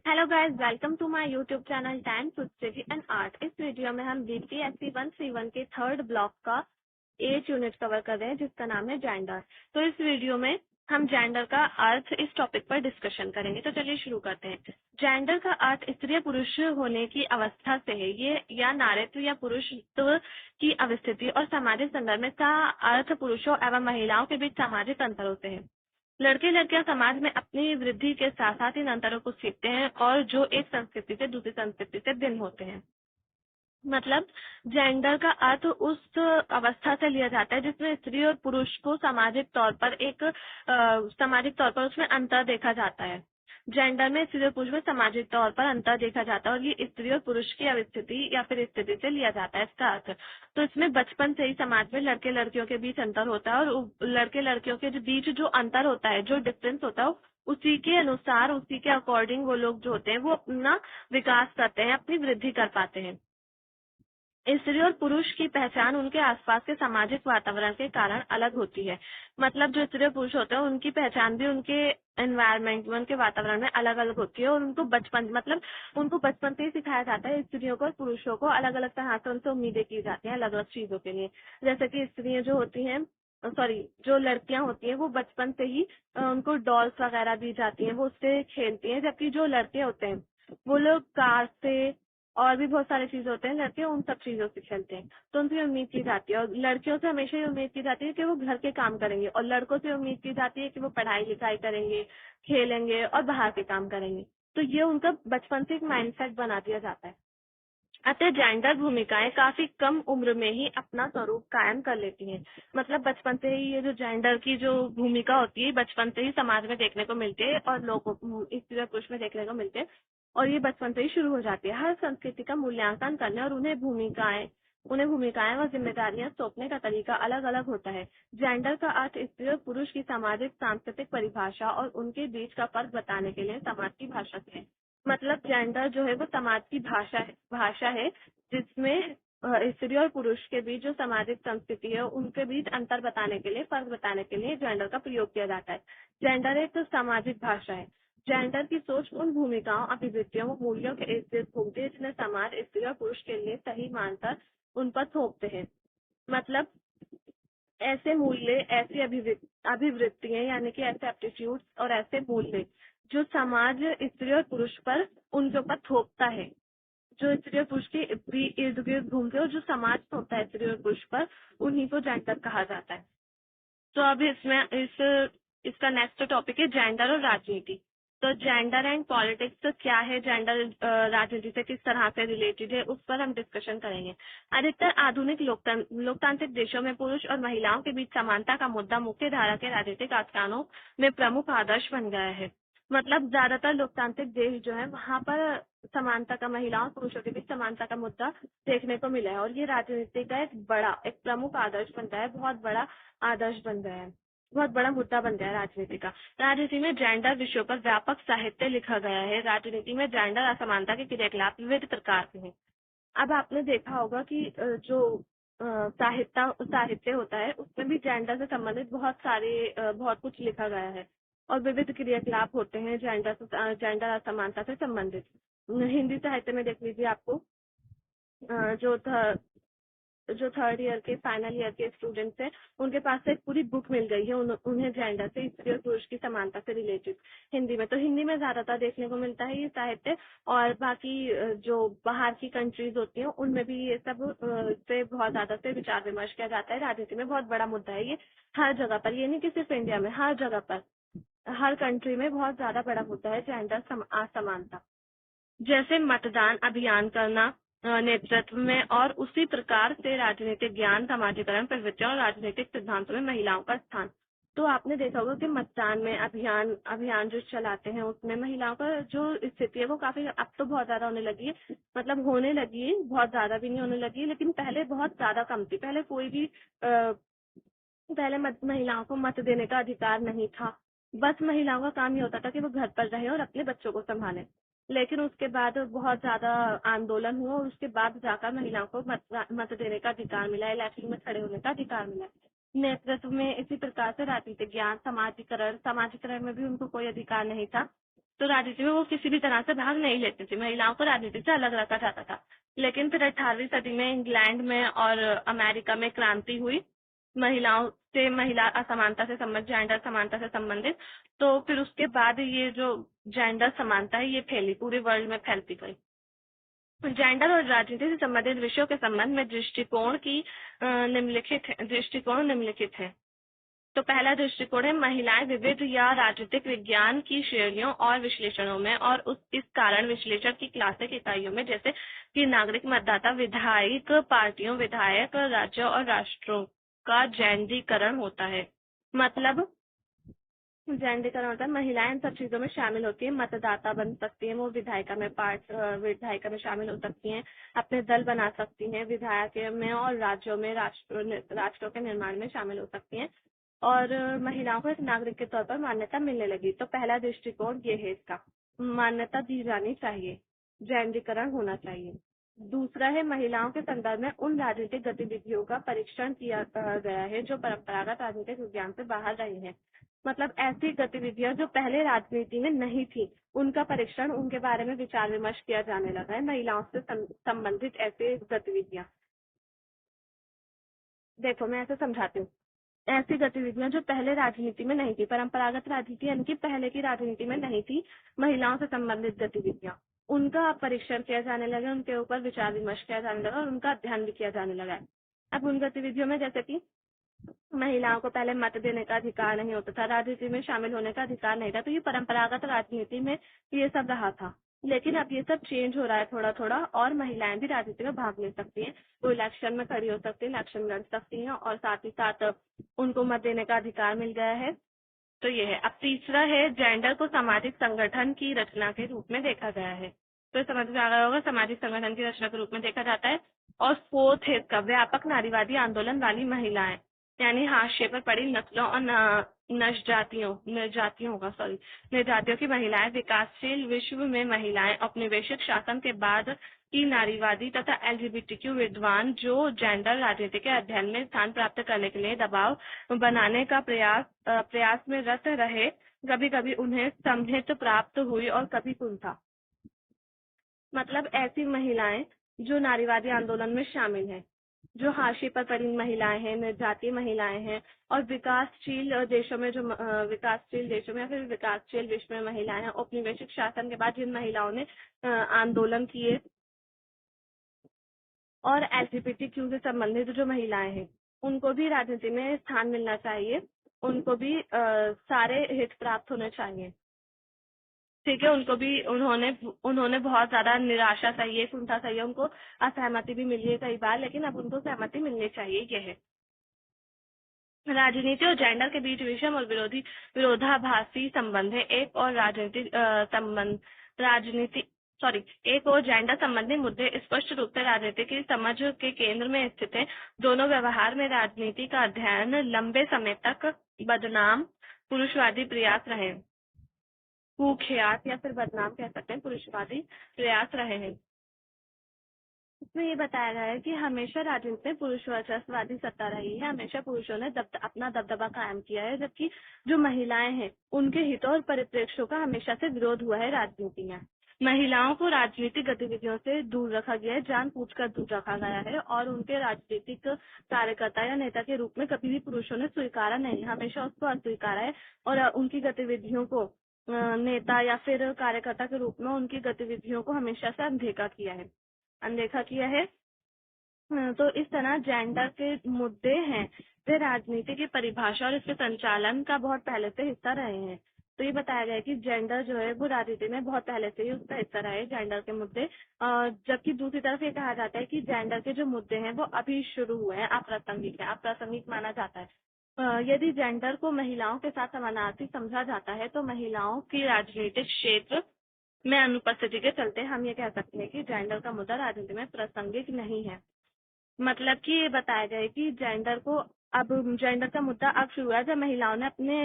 Hello guys, welcome to my YouTube channel time to study and art. इस वीडियो में हम बीपीएससी 131 के थर्ड ब्लॉक का 8 यूनिट कवर कर रहे हैं जिसका नाम है जेंडर। तो इस वीडियो में हम जेंडर का अर्थ इस टॉपिक पर डिस्कशन करेंगे। तो चलिए शुरू करते हैं। जेंडर का अर्थ स्त्री पुरुष होने की अवस्था से है। ये या नारीत्व या पुरुषत्व की अवस्थिति और सामाजिक संदर्भ में का अर्थ पुरुषों एवं महिलाओं के बीच सामाजिक अंतर होते हैं। लड़के लड़कियां समाज में अपनी वृद्धि के साथ साथ इन अंतरों को सीखते हैं और जो एक संस्कृति से दूसरी संस्कृति से भिन्न होते हैं। मतलब जेंडर का अर्थ उस अवस्था से लिया जाता है जिसमें स्त्री और पुरुष को सामाजिक तौर पर उसमें अंतर देखा जाता है। जेंडर में स्त्री और पुरुष में सामाजिक तौर पर अंतर देखा जाता है और ये स्त्री और पुरुष की अवस्थिति या फिर स्थिति से लिया जाता है इसका अर्थ। तो इसमें बचपन से ही समाज में लड़के लड़कियों के बीच अंतर होता है और लड़के लड़कियों के बीच जो अंतर होता है, जो डिफरेंस होता है, उसी के अनुसार, उसी के अकॉर्डिंग वो लोग जो होते हैं वो अपना विकास करते हैं, अपनी वृद्धि कर पाते हैं। स्त्री और पुरुष की पहचान उनके आसपास के सामाजिक वातावरण के कारण अलग होती है। मतलब जो स्त्री और पुरुष होते हैं उनकी पहचान भी उनके एनवायरनमेंट में, उनके वातावरण में अलग अलग होती है और उनको बचपन से ही सिखाया जाता है। स्त्रियों को और पुरुषों को अलग अलग तरह से उनसे उम्मीदें की जाती हैं अलग अलग चीजों के लिए। जैसे कि स्त्रियां जो होती हैं, जो लड़कियां होती हैं वो बचपन से ही उनको डॉल्स वगैरह दी जाती हैं, वो उससे खेलती हैं। जबकि जो लड़के होते हैं वो लोग कार से और भी बहुत सारी चीजें होते हैं, लड़के उन सब चीजों से खेलते हैं। तो उनसे उम्मीद की जाती है और लड़कियों से हमेशा ये उम्मीद की जाती है कि वो घर के काम करेंगे और लड़कों से उम्मीद की जाती है कि वो पढ़ाई लिखाई करेंगे, खेलेंगे और बाहर के काम करेंगे। तो ये उनका बचपन से एक माइंडसेट बना दिया जाता है। अतः जेंडर भूमिकाएं काफी कम उम्र में ही अपना स्वरूप कायम कर लेती हैं। मतलब बचपन से ही ये जो जेंडर की जो भूमिका होती है बचपन से ही समाज में देखने को मिलती है और लोगों स्त्री और पुरुष में देखने को मिलते हैं और ये बचपन से ही शुरू हो जाती है। हर संस्कृति का मूल्यांकन करने और उन्हें भूमिकाएं व जिम्मेदारियां सौंपने का तरीका अलग अलग होता है। जेंडर का अर्थ स्त्री और पुरुष की सामाजिक सांस्कृतिक परिभाषा और उनके बीच का फर्क बताने के लिए समाज की भाषा से है। मतलब जेंडर जो है वो समाज की भाषा है जिसमें स्त्री और पुरुष के बीच जो सामाजिक संस्कृति है उनके बीच अंतर बताने के लिए, फर्क बताने के लिए जेंडर का प्रयोग किया जाता है। जेंडर एक तो सामाजिक भाषा है। जेंडर की सोच उन भूमिकाओं, अभिवृत्तियों व मूल्यों के इर्द घूमती है जिन्हें समाज स्त्री और पुरुष के लिए सही मानकर उन पर थोपते हैं। मतलब ऐसे मूल्य, ऐसी अभिवृत्तियां यानी कि ऐसे एप्टीट्यूड्स और ऐसे मूल्य जो समाज स्त्री और पुरुष पर उनके ऊपर थोपता है, जो स्त्री और पुरुष के इर्द गिर्द घूमते हैं और जो समाज थोपता है स्त्री और पुरुष पर, उन्हीं को जेंडर कहा जाता है। तो अब इसका नेक्स्ट टॉपिक है जेंडर और राजनीति। तो जेंडर एंड पॉलिटिक्स क्या है, जेंडर राजनीति से किस तरह से रिलेटेड है, उस पर हम डिस्कशन करेंगे। अधिकतर आधुनिक लोकतांत्रिक देशों में पुरुष और महिलाओं के बीच समानता का मुद्दा मुख्य धारा के राजनीतिक आख्यानों में प्रमुख आदर्श बन गया है। मतलब ज्यादातर लोकतांत्रिक देश जो है वहाँ पर समानता का, महिलाओं और पुरुषों के बीच समानता का मुद्दा देखने को मिला है और ये राजनीति का एक प्रमुख आदर्श बन गया है, बहुत बड़ा आदर्श बन गया है, बहुत बड़ा मुद्दा बन गया है राजनीति का। राजनीति में जेंडर विषयों पर व्यापक साहित्य लिखा गया है। राजनीति में जेंडर असमानता के क्रियाकलाप विविध प्रकार के हैं। अब आपने देखा होगा कि जो साहित्य होता है उसमें भी जेंडर से संबंधित बहुत कुछ लिखा गया है और विविध क्रियाकलाप होते हैं जेंडर असमानता से संबंधित। हिंदी साहित्य में देख लीजिए आपको अ, जो थ, जो थर्ड ईयर के, फाइनल ईयर के स्टूडेंट्स हैं उनके पास से एक पूरी बुक मिल गई है उन्हें जेंडर से, स्त्री और पुरुष की समानता से रिलेटेड। हिंदी में तो हिंदी में ज्यादातर देखने को मिलता है ये साहित्य और बाकी जो बाहर की कंट्रीज होती हैं उनमें भी ये सब से बहुत ज्यादा से विचार विमर्श किया जाता है। राजनीति में बहुत बड़ा मुद्दा है ये, हर जगह पर, ये नहीं कि सिर्फ इंडिया में, हर जगह पर, हर कंट्री में बहुत ज्यादा बड़ा मुद्दा है जेंडर असमानता। जैसे मतदान अभियान करना नेतृत्व में, और उसी प्रकार से राजनीतिक ज्ञान, समाजीकरण, प्रवृत्तियों और राजनीतिक सिद्धांतों में महिलाओं का स्थान। तो आपने देखा होगा कि मतदान में अभियान जो चलाते हैं उसमें महिलाओं का जो स्थिति है वो काफी, अब तो बहुत ज्यादा होने लगी है, मतलब होने लगी है, बहुत ज्यादा भी नहीं होने लगी है, लेकिन पहले बहुत ज्यादा कम थी। पहले कोई भी महिलाओं को मत देने का अधिकार नहीं था। बस महिलाओं का काम ये होता था कि वो घर पर रहे और अपने बच्चों को संभालें। लेकिन उसके बाद बहुत ज्यादा आंदोलन हुआ और उसके बाद जाकर महिलाओं को मत देने का अधिकार मिला, इलेक्शन में खड़े होने का अधिकार मिला। नेतृत्व में इसी प्रकार से राजनीतिक ज्ञान, समाजीकरण में भी उनको कोई अधिकार नहीं था। तो राजनीति में वो किसी भी तरह से भाग नहीं लेती थी, महिलाओं को राजनीति से अलग रखा जाता था। लेकिन फिर 18वीं सदी में इंग्लैंड में और अमेरिका में क्रांति हुई, महिला असमानता से संबंधित, जेंडर समानता से संबंधित। तो फिर उसके बाद ये जो जेंडर समानता है ये फैली, पूरे वर्ल्ड में फैलती गई। जेंडर और राजनीति से संबंधित विषयों के संबंध में दृष्टिकोण निम्नलिखित है। तो पहला दृष्टिकोण है, महिलाएं विविध या राजनीतिक विज्ञान की श्रेणियों और विश्लेषणों में और इस कारण विश्लेषण की क्लासिक इकाइयों में, जैसे कि नागरिक, मतदाता, विधायिक पार्टियों, विधायक, राज्यों और राष्ट्रों का जेंडरीकरण होता है। मतलब जेंडरीकरण होता है, महिलाएं इन सब चीजों में शामिल होती है, मतदाता बन सकती है, वो विधायिका में शामिल हो सकती हैं, अपने दल बना सकती हैं, विधायक में और राज्यों में राष्ट्रों के निर्माण में शामिल हो सकती हैं, और महिलाओं को एक नागरिक के तौर पर मान्यता मिलने लगी। तो पहला दृष्टिकोण ये है, इसका मान्यता दी जानी चाहिए, जेंडरीकरण होना चाहिए। दूसरा है, महिलाओं के संदर्भ में उन राजनीतिक गतिविधियों का परीक्षण किया गया है जो परंपरागत राजनीतिक विज्ञान से बाहर रही हैं। मतलब ऐसी गतिविधियां जो पहले राजनीति में नहीं थी, उनका परीक्षण, उनके बारे में विचार विमर्श किया जाने लगा है, महिलाओं से संबंधित ऐसे गतिविधियां। देखो मैं ऐसे समझाती हूँ, ऐसी गतिविधियां जो पहले राजनीति में नहीं थी, परंपरागत राजनीति यानी कि पहले की राजनीति में नहीं थी, महिलाओं से संबंधित गतिविधियां, उनका परीक्षण किया जाने लगा, उनके ऊपर विचार विमर्श किया जाने लगा और उनका अध्ययन भी किया जाने लगा है। अब उन गतिविधियों में जैसे कि महिलाओं को पहले मत देने का अधिकार नहीं होता था, राजनीति में शामिल होने का अधिकार नहीं था, तो ये परंपरागत राजनीति में ये सब रहा था। लेकिन अब ये सब चेंज हो रहा है थोड़ा थोड़ा, और महिलाएं भी राजनीति में भाग ले सकती हैं, वो इलेक्शन में खड़ी हो सकती है, इलेक्शन लड़ सकती हैं, और साथ ही साथ उनको मत देने का अधिकार मिल गया है। तो ये है। अब तीसरा है, जेंडर को सामाजिक संगठन की रचना के रूप में देखा गया है। तो समझ में आ गया होगा, सामाजिक संगठन की रचना के रूप में देखा जाता है। और फोर्थ है इसका, व्यापक नारीवादी आंदोलन वाली महिलाएं, यानी हाशिए पर पड़ी नस्लों और निर्जातियों की महिलाएं, विकासशील विश्व में महिलाएं, औपनिवेशिक शासन के बाद की नारीवादी तथा एलजीबीटीक्यू विद्वान जो जेंडर राजनीति के अध्ययन में स्थान प्राप्त करने के लिए दबाव बनाने का प्रयास में रत रहे। कभी कभी उन्हें समहित प्राप्त हुई और कभी कुंठा। मतलब ऐसी महिलाएं जो नारीवादी आंदोलन में शामिल हैं, जो हाशिए पर पड़ी महिलाएं हैं, निर्जातीय महिलाएं हैं, और विकासशील देशों में या फिर विकासशील विश्व में महिलाएं हैं, औपनिवेशिक शासन के बाद जिन महिलाओं ने आंदोलन किए, और एलजीबीटीक्यू से संबंधित जो महिलाएं हैं, उनको भी राजनीति में स्थान मिलना चाहिए, उनको भी सारे हित प्राप्त होने चाहिए। ठीक है, उनको भी उन्होंने बहुत ज्यादा निराशा सही है, कुंठा सही है, उनको असहमति भी मिली है कई बार, लेकिन अब उनको सहमति मिलनी चाहिए। यह है। राजनीति और जेंडर के बीच विषम और विरोधाभासी संबंध है। एक और जेंडर संबंधी मुद्दे स्पष्ट रूप से राजनीति की समझ के केंद्र में स्थित है। दोनों व्यवहार में राजनीति का अध्ययन लंबे समय तक बदनाम पुरुषवादी प्रयास रहे, कुख्यात या फिर बदनाम कह सकते हैं, पुरुषवादी प्रयास रहे हैं। इसमें ये बताया गया है कि हमेशा राजनीति में पुरुष वर्चस्ववादी सत्ता रही है, हमेशा पुरुषों ने अपना दबदबा कायम किया है, जबकि जो महिलाएं हैं उनके हितों और परिप्रेक्ष्यों का हमेशा से विरोध हुआ है राजनीति में। महिलाओं को राजनीतिक गतिविधियों से दूर रखा गया है, जानबूझकर दूर रखा गया है, और उनके राजनीतिक कार्यकर्ता या नेता के रूप में कभी भी पुरुषों ने स्वीकारा नहीं, हमेशा उसको अस्वीकारा है, और उनकी गतिविधियों को नेता या फिर कार्यकर्ता के रूप में उनकी गतिविधियों को हमेशा से अनदेखा किया है। तो इस तरह जेंडर के मुद्दे हैं, वे राजनीति की परिभाषा और इसके संचालन का बहुत पहले से हिस्सा रहे हैं। तो ये बताया गया है कि जेंडर जो है वो राजनीति में बहुत पहले से ही उसका हिस्सा रहे, जेंडर के मुद्दे। जबकि दूसरी तरफ ये कहा जाता है कि जेंडर के जो मुद्दे हैं वो अभी शुरू हुए हैं, अप्रासंगिक माना जाता है। यदि जेंडर को महिलाओं के साथ समानार्थी समझा जाता है तो महिलाओं की राजनीतिक क्षेत्र में अनुपस्थिति के चलते हम ये कह सकते हैं कि जेंडर का मुद्दा राजनीति में प्रासंगिक नहीं है। मतलब कि ये बताया गया है कि जेंडर का मुद्दा अब शुरू हुआ जब महिलाओं ने अपने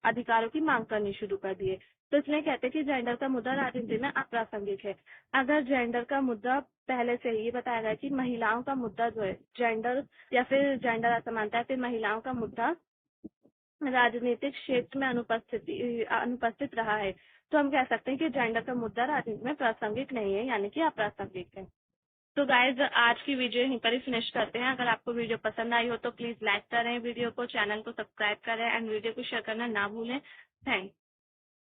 अधिकारों की मांग करनी शुरू कर दी है। तो इसलिए कहते हैं कि जेंडर का मुद्दा राजनीति में अप्रासंगिक है। अगर जेंडर का मुद्दा पहले से ही बताया गया कि महिलाओं का मुद्दा जो है जेंडर या फिर जेंडर असमानता या फिर महिलाओं का मुद्दा राजनीतिक क्षेत्र में अनुपस्थित रहा है, तो हम कह सकते हैं कि जेंडर का मुद्दा राजनीति में प्रासंगिक नहीं है, यानी कि अप्रासंगिक है। तो गाइज आज की वीडियो यहीं पर ही फिनिश करते हैं। अगर आपको वीडियो पसंद आई हो तो प्लीज लाइक करें वीडियो को, चैनल को सब्सक्राइब करें एंड वीडियो को शेयर करना ना भूलें। थैंक्स।